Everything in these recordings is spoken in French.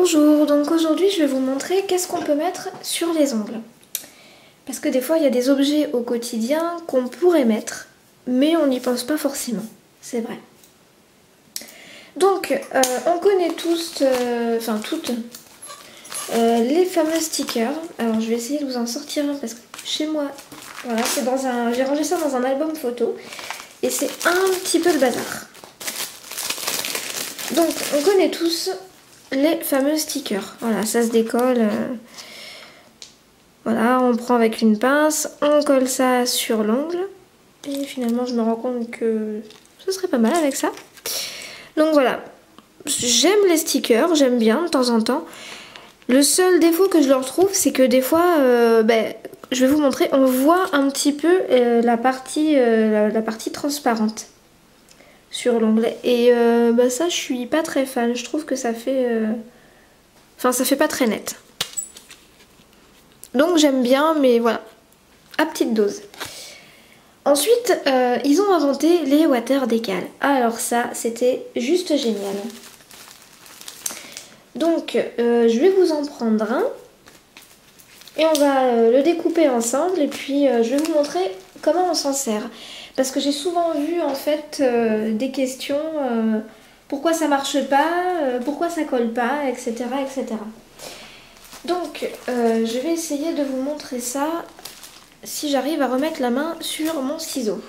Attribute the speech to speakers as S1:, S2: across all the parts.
S1: Bonjour, donc aujourd'hui je vais vous montrer qu'est-ce qu'on peut mettre sur les ongles. Parce que des fois il y a des objets au quotidien qu'on pourrait mettre, mais on n'y pense pas forcément, c'est vrai. Donc on connaît tous, enfin toutes, les fameux stickers. Alors je vais essayer de vous en sortir un parce que chez moi, voilà, c'est dans un, j'ai rangé ça dans un album photo et c'est un petit peu le bazar. Donc on connaît tous les fameux stickers. Voilà, ça se décolle. Voilà, on prend avec une pince, on colle ça sur l'ongle. Et finalement, je me rends compte que ce serait pas mal avec ça. Donc voilà, j'aime les stickers, j'aime bien de temps en temps. Le seul défaut que je leur trouve, c'est que des fois, je vais vous montrer, on voit un petit peu la partie transparente sur l'ongle. Et ça, je suis pas très fan. Je trouve que ça fait... ça fait pas très net. Donc j'aime bien, mais voilà, à petite dose. Ensuite, ils ont inventé les water décal. Alors ça, c'était juste génial. Donc, je vais vous en prendre un. Et on va le découper ensemble. Et puis, je vais vous montrer comment on s'en sert. Parce que j'ai souvent vu, en fait, des questions. Pourquoi ça marche pas, pourquoi ça colle pas, etc. etc. Donc, je vais essayer de vous montrer ça si j'arrive à remettre la main sur mon ciseau.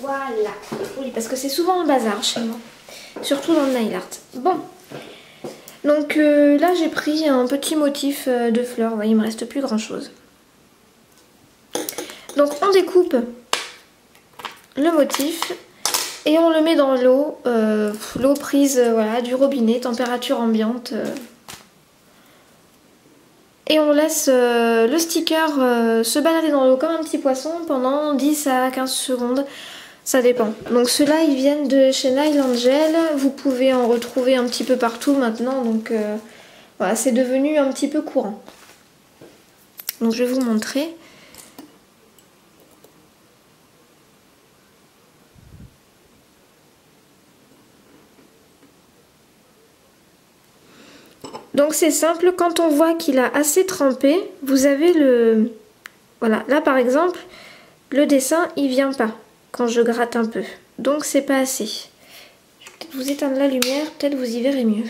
S1: Voilà. Oui, parce que c'est souvent un bazar chez moi. Surtout dans le nail art. Bon. Donc là, j'ai pris un petit motif de fleurs. Vous voyez, il me reste plus grand chose. Donc, on découpe le motif. Et on le met dans l'eau, l'eau prise voilà, du robinet, température ambiante. Et on laisse le sticker se balader dans l'eau comme un petit poisson pendant 10 à 15 secondes. Ça dépend. Donc ceux-là, ils viennent de chez Nail Angel. Vous pouvez en retrouver un petit peu partout maintenant. Donc voilà, c'est devenu un petit peu courant. Donc je vais vous montrer. Donc c'est simple, quand on voit qu'il a assez trempé, vous avez le... Voilà, là par exemple, le dessin il vient pas quand je gratte un peu. Donc c'est pas assez. Je vais peut-être vous éteindre la lumière, peut-être vous y verrez mieux.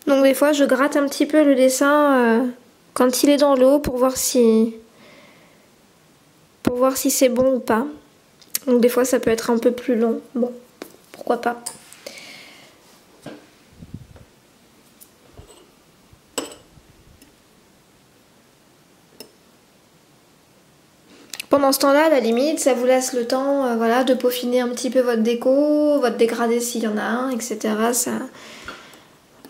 S1: Donc des fois je gratte un petit peu le dessin quand il est dans l'eau pour voir si c'est bon ou pas. Donc des fois ça peut être un peu plus long, bon, pourquoi pas. Pendant ce temps-là, à la limite, ça vous laisse le temps voilà, de peaufiner un petit peu votre déco, votre dégradé s'il y en a un, etc. Ça...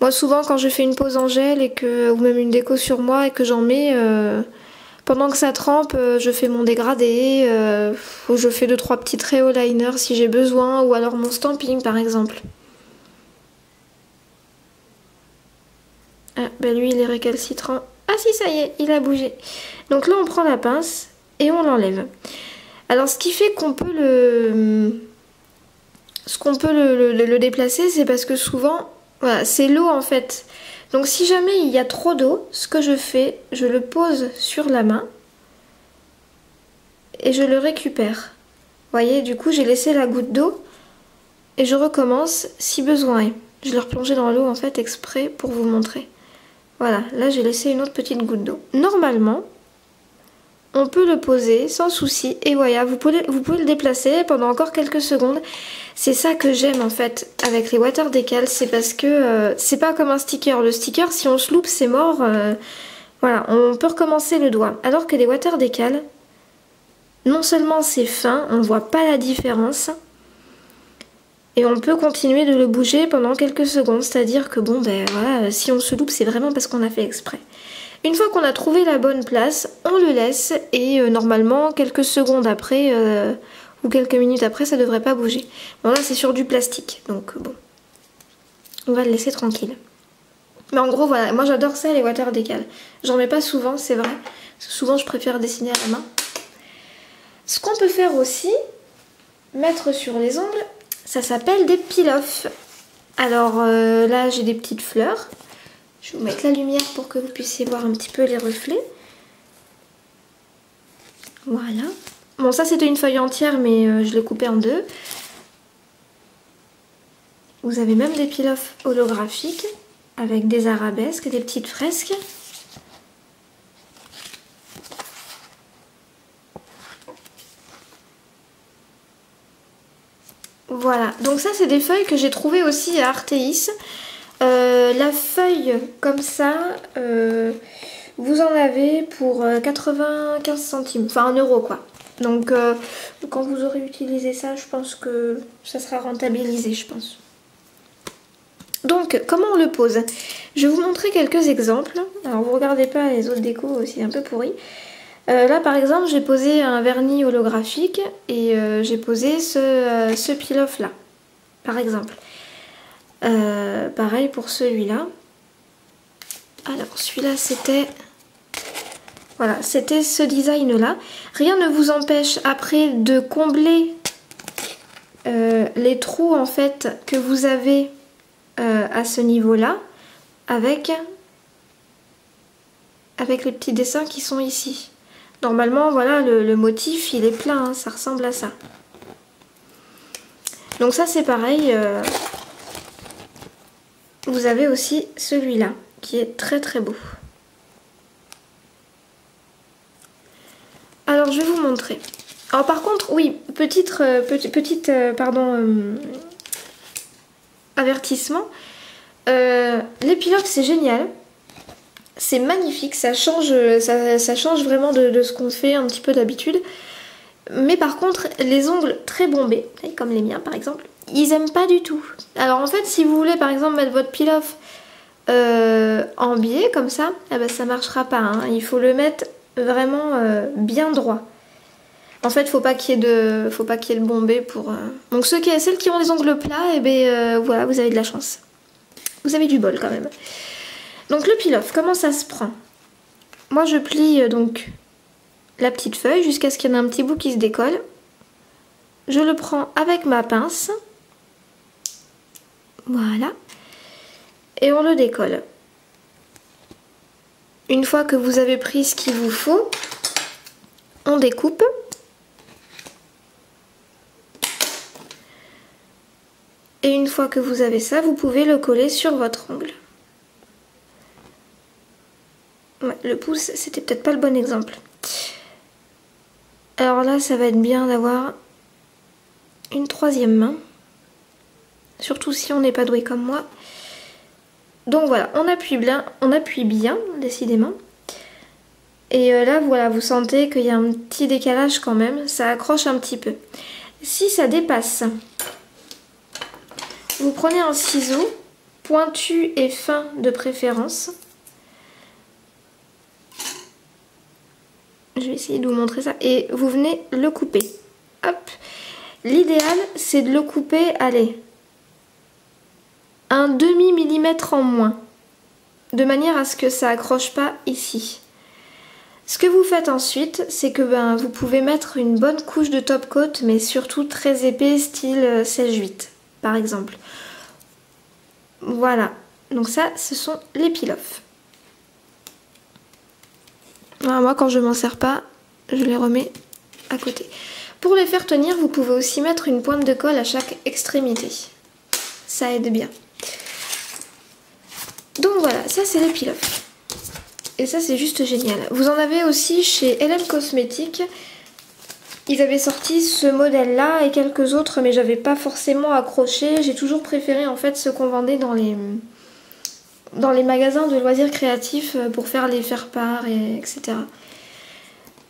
S1: Moi souvent quand je fais une pose en gel et que, ou même une déco sur moi et que j'en mets... Pendant que ça trempe, je fais mon dégradé, ou je fais 2-3 petits traits au liner si j'ai besoin, ou alors mon stamping par exemple. Ah, ben lui il est récalcitrant. Ah si, ça y est, il a bougé. Donc là on prend la pince et on l'enlève. Alors ce qui fait qu'on peut le déplacer, c'est parce que souvent, voilà, c'est l'eau en fait. Donc si jamais il y a trop d'eau, ce que je fais, je le pose sur la main et je le récupère. Vous voyez, du coup j'ai laissé la goutte d'eau et je recommence si besoin est. Je l'ai replongé dans l'eau en fait exprès pour vous montrer. Voilà, là j'ai laissé une autre petite goutte d'eau. Normalement, on peut le poser sans souci et voilà, vous pouvez le déplacer pendant encore quelques secondes. C'est ça que j'aime en fait avec les water décal, c'est parce que c'est pas comme un sticker. Le sticker, si on se loupe, c'est mort. Voilà, on peut recommencer le doigt. Alors que les water décal, non seulement c'est fin, on voit pas la différence, et on peut continuer de le bouger pendant quelques secondes. C'est-à-dire que bon, ben voilà, si on se loupe, c'est vraiment parce qu'on a fait exprès. Une fois qu'on a trouvé la bonne place, on le laisse et normalement, quelques secondes après ou quelques minutes après, ça devrait pas bouger. Bon là, c'est sur du plastique, donc bon, on va le laisser tranquille. Mais en gros voilà, moi j'adore ça les water décal. J'en mets pas souvent, c'est vrai. Parce que souvent je préfère dessiner à la main. Ce qu'on peut faire aussi, mettre sur les ongles, ça s'appelle des peel-off. Alors là j'ai des petites fleurs. Je vais vous mettre la lumière pour que vous puissiez voir un petit peu les reflets. Voilà. Bon ça c'était une feuille entière mais je l'ai coupée en deux. Vous avez même des peel-off holographiques avec des arabesques, des petites fresques. Voilà, donc ça c'est des feuilles que j'ai trouvées aussi à Artéis. La feuille comme ça, vous en avez pour 95 centimes, enfin 1 euro quoi. Donc quand vous aurez utilisé ça, je pense que ça sera rentabilisé, je pense. Donc comment on le pose? Je vais vous montrer quelques exemples. Alors vous regardez pas les autres décos aussi un peu pourris. Là par exemple j'ai posé un vernis holographique et j'ai posé ce peel-off là par exemple. Pareil pour celui-là. Alors celui-là c'était... Voilà, c'était ce design là. Rien ne vous empêche après de combler les trous en fait que vous avez à ce niveau là avec les petits dessins qui sont ici. Normalement, voilà, le motif, il est plein, hein, ça ressemble à ça. Donc ça, c'est pareil. Vous avez aussi celui-là, qui est très très beau. Alors, je vais vous montrer. Alors par contre, oui, avertissement. Les pilotes, c'est génial. C'est magnifique, ça change vraiment de ce qu'on fait un petit peu d'habitude. Mais par contre, les ongles très bombés, comme les miens par exemple, ils aiment pas du tout. Alors en fait, si vous voulez par exemple mettre votre peel-off en biais comme ça, eh ben, ça marchera pas. Hein. Il faut le mettre vraiment bien droit. En fait, faut pas qu'il y ait de bombé pour. Donc celles qui ont des ongles plats, eh ben voilà, vous avez de la chance. Vous avez du bol quand même. Donc le peel-off, comment ça se prend? Moi je plie donc la petite feuille jusqu'à ce qu'il y en ait un petit bout qui se décolle. Je le prends avec ma pince. Voilà. Et on le décolle. Une fois que vous avez pris ce qu'il vous faut, on découpe. Et une fois que vous avez ça, vous pouvez le coller sur votre ongle. Ouais, le pouce, c'était peut-être pas le bon exemple. Alors là, ça va être bien d'avoir une troisième main. Surtout si on n'est pas doué comme moi. Donc voilà, on appuie bien, décidément. Et là, voilà, vous sentez qu'il y a un petit décalage quand même. Ça accroche un petit peu. Si ça dépasse, vous prenez un ciseau, pointu et fin de préférence. Je vais essayer de vous montrer ça. Et vous venez le couper. Hop. L'idéal, c'est de le couper, allez, un demi-millimètre en moins. De manière à ce que ça accroche pas ici. Ce que vous faites ensuite, c'est que vous pouvez mettre une bonne couche de top coat, mais surtout très épais, style 16-8, par exemple. Voilà. Donc ça, ce sont les peel-off. Alors moi, quand je m'en sers pas, je les remets à côté. Pour les faire tenir, vous pouvez aussi mettre une pointe de colle à chaque extrémité. Ça aide bien. Donc voilà, ça c'est les peel-off. Et ça c'est juste génial. Vous en avez aussi chez LM Cosmetics. Ils avaient sorti ce modèle là et quelques autres, mais j'avais pas forcément accroché. J'ai toujours préféré en fait ce qu'on vendait dans les magasins de loisirs créatifs pour faire les faire-part, etc.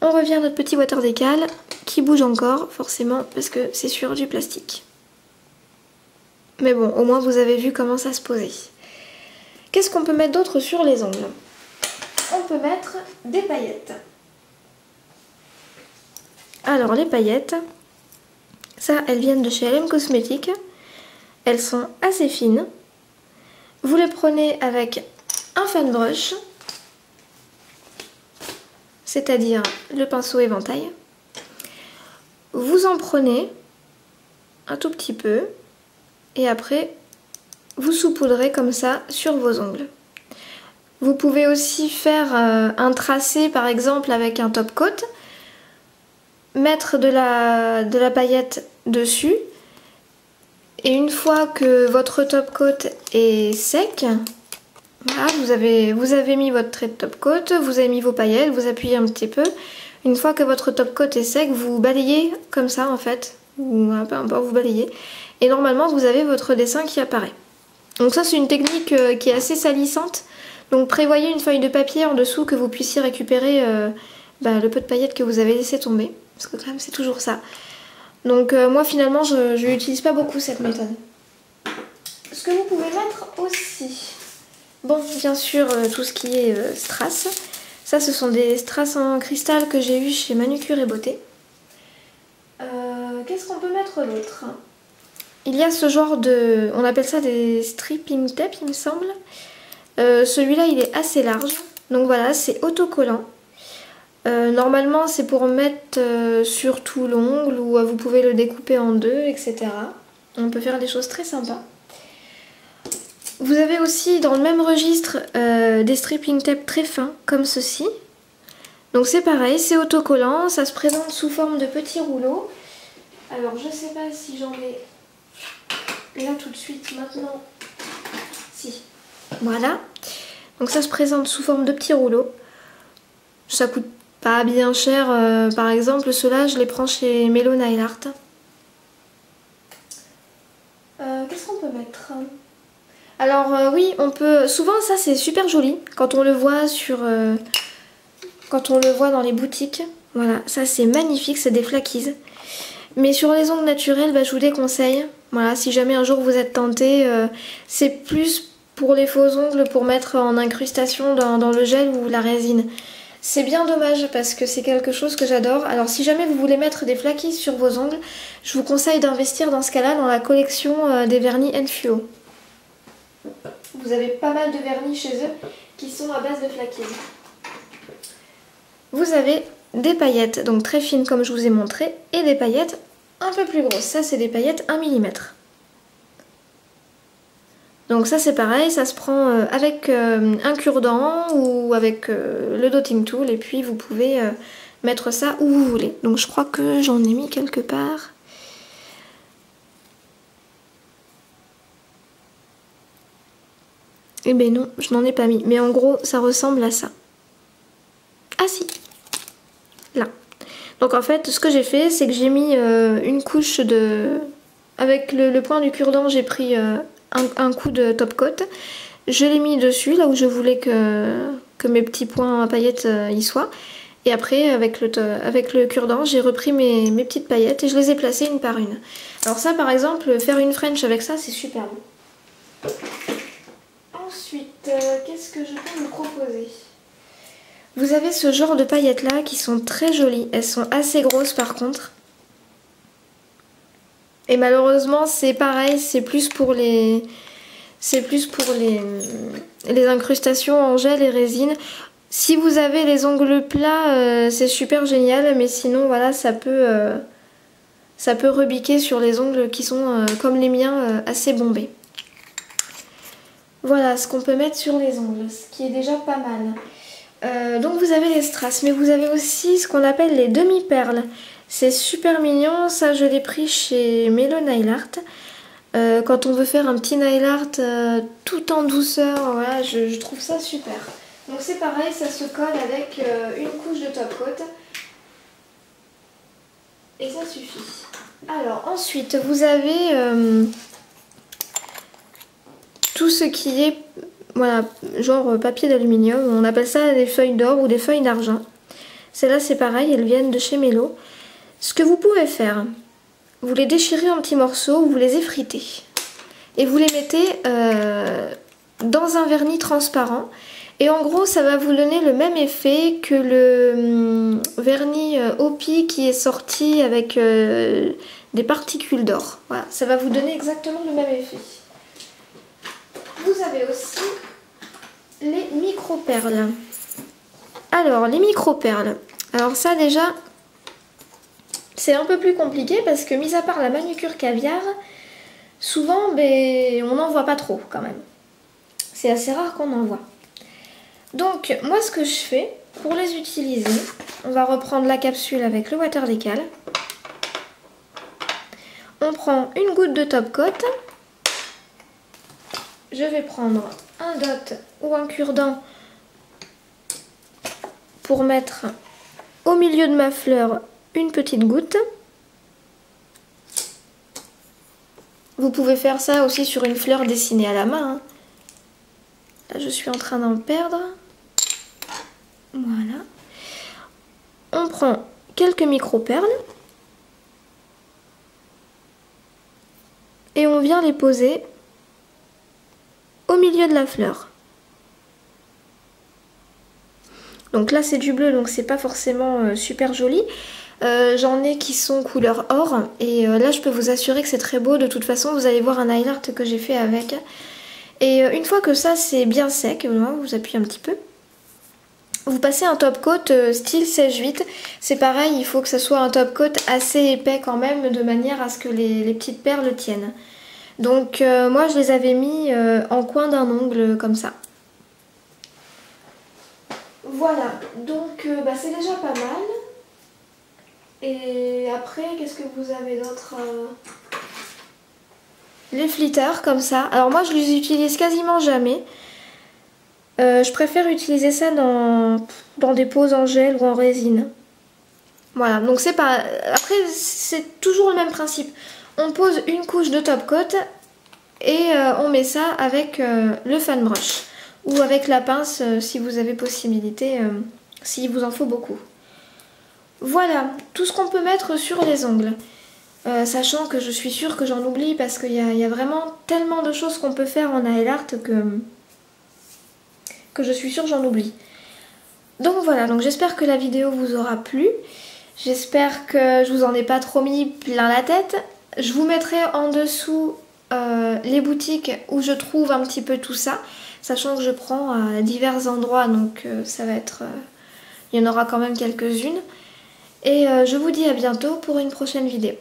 S1: On revient à notre petit water décal qui bouge encore forcément parce que c'est sur du plastique. Mais bon, au moins vous avez vu comment ça se posait. Qu'est-ce qu'on peut mettre d'autre sur les ongles? On peut mettre des paillettes. Alors les paillettes, ça elles viennent de chez LM Cosmetics. Elles sont assez fines. Vous les prenez avec un fan brush, c'est-à-dire le pinceau éventail. Vous en prenez un tout petit peu et après vous saupoudrez comme ça sur vos ongles. Vous pouvez aussi faire un tracé par exemple avec un top coat, mettre de la paillette dessus et une fois que votre top coat est sec, voilà, vous avez mis votre trait de top coat, vous avez mis vos paillettes, vous appuyez un petit peu. Une fois que votre top coat est sec, vous balayez comme ça en fait, ou peu importe, vous balayez et normalement vous avez votre dessin qui apparaît. Donc ça c'est une technique qui est assez salissante. Donc prévoyez une feuille de papier en dessous que vous puissiez récupérer le peu de paillettes que vous avez laissé tomber. Parce que quand même c'est toujours ça. Donc moi finalement je n'utilise pas beaucoup cette méthode. Ce que vous pouvez mettre aussi, bon bien sûr tout ce qui est strass. Ça ce sont des strass en cristal que j'ai eu chez Manucure et Beauté. Qu'est-ce qu'on peut mettre d'autre? Il y a ce genre de... on appelle ça des stripping tape il me semble. Celui-là il est assez large, donc voilà, c'est autocollant. Normalement c'est pour mettre sur tout l'ongle ou vous pouvez le découper en deux, etc. On peut faire des choses très sympas. Vous avez aussi dans le même registre des stripping tape très fins comme ceci. Donc c'est pareil, c'est autocollant, ça se présente sous forme de petits rouleaux. Alors je sais pas si j'en ai là tout de suite maintenant. Si. Voilà, donc ça se présente sous forme de petits rouleaux. Ça coûte pas bien cher, par exemple ceux-là je les prends chez Mellow Nail Art. Qu'est-ce qu'on peut mettre? Alors oui, on peut. Souvent ça c'est super joli quand on le voit quand on le voit dans les boutiques. Voilà, ça c'est magnifique, c'est des flaquises. Mais sur les ongles naturels, je vous déconseille. Voilà, si jamais un jour vous êtes tenté, c'est plus pour les faux ongles, pour mettre en incrustation dans le gel ou la résine. C'est bien dommage parce que c'est quelque chose que j'adore. Alors si jamais vous voulez mettre des flaquises sur vos ongles, je vous conseille d'investir dans ce cas-là dans la collection des vernis Enfio. Vous avez pas mal de vernis chez eux qui sont à base de flaquises. Vous avez des paillettes, donc très fines comme je vous ai montré, et des paillettes un peu plus grosses. Ça c'est des paillettes 1 mm. Donc ça c'est pareil, ça se prend avec un cure-dent ou avec le dotting tool et puis vous pouvez mettre ça où vous voulez. Donc je crois que j'en ai mis quelque part. Eh ben non, je n'en ai pas mis. Mais en gros ça ressemble à ça. Ah si, là. Donc en fait ce que j'ai fait c'est que j'ai mis une couche de... Avec le point du cure-dent j'ai pris... un coup de top coat, je l'ai mis dessus là où je voulais que mes petits points à paillettes y soient et après avec le cure-dent j'ai repris mes petites paillettes et je les ai placées une par une. Alors ça par exemple faire une French avec ça c'est super beau. Ensuite qu'est-ce que je peux vous proposer? Vous avez ce genre de paillettes là qui sont très jolies, elles sont assez grosses par contre. Et malheureusement c'est pareil, c'est plus pour les incrustations en gel et résine. Si vous avez les ongles plats, c'est super génial, mais sinon voilà ça peut rebiquer sur les ongles qui sont comme les miens assez bombés. Voilà ce qu'on peut mettre sur les ongles, ce qui est déjà pas mal. Donc vous avez les strass, mais vous avez aussi ce qu'on appelle les demi-perles. C'est super mignon, ça je l'ai pris chez Mellow Nail Art. Quand on veut faire un petit nail art tout en douceur, voilà, je trouve ça super. Donc c'est pareil, ça se colle avec une couche de top coat. Et ça suffit. Alors ensuite vous avez tout ce qui est voilà, genre papier d'aluminium. On appelle ça des feuilles d'or ou des feuilles d'argent. Celles-là c'est pareil, elles viennent de chez Mellow. Ce que vous pouvez faire, vous les déchirez en petits morceaux, vous les effritez et vous les mettez dans un vernis transparent et en gros ça va vous donner le même effet que le vernis Hopi qui est sorti avec des particules d'or. Voilà, ça va vous donner exactement le même effet. Vous avez aussi les micro-perles. Alors, les micro-perles. Alors ça déjà, c'est un peu plus compliqué parce que mis à part la manucure caviar, souvent on n'en voit pas trop quand même. C'est assez rare qu'on en voit. Donc moi ce que je fais pour les utiliser, on va reprendre la capsule avec le water décal. On prend une goutte de top coat. Je vais prendre un dot ou un cure-dent pour mettre au milieu de ma fleur une petite goutte. Vous pouvez faire ça aussi sur une fleur dessinée à la main, hein. Là, je suis en train d'en perdre. Voilà. On prend quelques micro-perles. Et on vient les poser au milieu de la fleur. Donc là, c'est du bleu, donc c'est pas forcément super joli. J'en ai qui sont couleur or. Et là, je peux vous assurer que c'est très beau. De toute façon, vous allez voir un nail art que j'ai fait avec. Et une fois que ça c'est bien sec, vous appuyez un petit peu, vous passez un top coat style sèche-vite. C'est pareil, il faut que ça soit un top coat assez épais quand même, de manière à ce que les petites perles tiennent. Donc moi je les avais mis en coin d'un ongle comme ça. Voilà, donc c'est déjà pas mal. Et après, qu'est-ce que vous avez d'autre Les flitters comme ça. Alors moi je les utilise quasiment jamais. Je préfère utiliser ça dans des poses en gel ou en résine. Voilà, donc c'est pas... Après c'est toujours le même principe. On pose une couche de top coat et on met ça avec le fan brush. Ou avec la pince si vous avez possibilité, s'il vous en faut beaucoup. Voilà, tout ce qu'on peut mettre sur les ongles. Sachant que je suis sûre que j'en oublie parce qu'il y a vraiment tellement de choses qu'on peut faire en nail art que je suis sûre que j'en oublie. Donc voilà, donc j'espère que la vidéo vous aura plu. J'espère que je vous en ai pas trop mis plein la tête. Je vous mettrai en dessous les boutiques où je trouve un petit peu tout ça. Sachant que je prends à divers endroits, donc ça va être... il y en aura quand même quelques-unes. Et je vous dis à bientôt pour une prochaine vidéo.